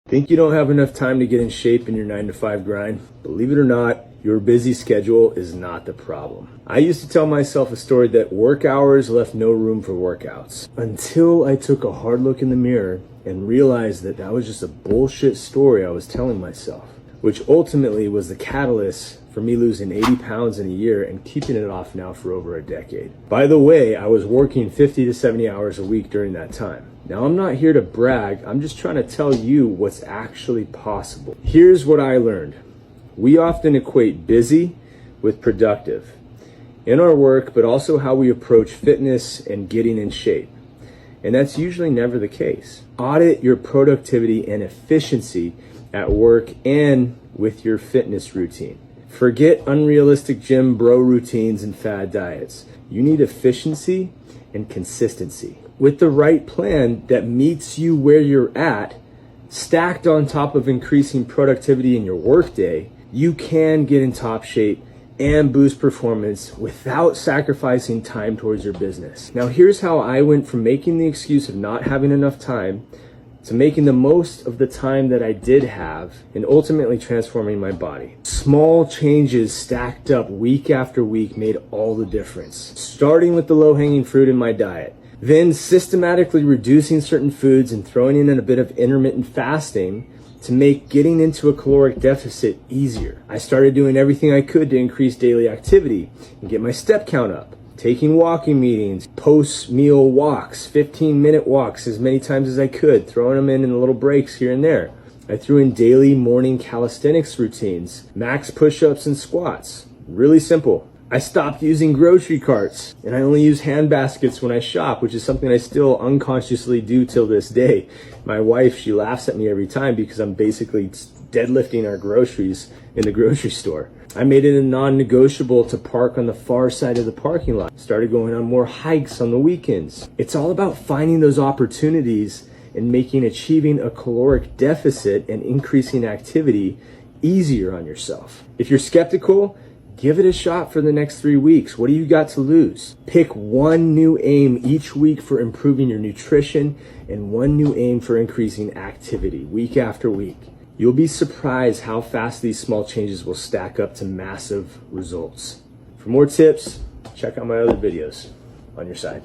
Think you don't have enough time to get in shape in your 9-to-5 grind? Believe it or not, your busy schedule is not the problem. I used to tell myself a story that work hours left no room for workouts, until I took a hard look in the mirror and realized that that was just a bullshit story I was telling myself, which ultimately was the catalyst for me losing 80 pounds in a year and keeping it off now for over a decade. By the way, I was working 50 to 70 hours a week during that time. Now, I'm not here to brag, I'm just trying to tell you what's actually possible. Here's what I learned. We often equate busy with productive in our work, but also how we approach fitness and getting in shape. And that's usually never the case. Audit your productivity and efficiency at work and with your fitness routine. Forget unrealistic gym bro routines and fad diets. You need efficiency and consistency. With the right plan that meets you where you're at, stacked on top of increasing productivity in your workday, you can get in top shape and boost performance without sacrificing time towards your business. Now, here's how I went from making the excuse of not having enough time to making the most of the time that I did have and ultimately transforming my body. Small changes stacked up week after week made all the difference. Starting with the low-hanging fruit in my diet, then systematically reducing certain foods and throwing in a bit of intermittent fasting to make getting into a caloric deficit easier. I started doing everything I could to increase daily activity and get my step count up. Taking walking meetings, post-meal walks, 15-minute walks as many times as I could, throwing them in little breaks here and there. I threw in daily morning calisthenics routines, max push-ups and squats. Really simple. I stopped using grocery carts, and I only use hand baskets when I shop, which is something I still unconsciously do till this day. My wife, she laughs at me every time because I'm basically deadlifting our groceries in the grocery store. I made it a non-negotiable to park on the far side of the parking lot. Started going on more hikes on the weekends. It's all about finding those opportunities and making achieving a caloric deficit and increasing activity easier on yourself. If you're skeptical, give it a shot for the next 3 weeks. What do you got to lose? Pick one new aim each week for improving your nutrition and one new aim for increasing activity week after week. You'll be surprised how fast these small changes will stack up to massive results. For more tips, check out my other videos on your side.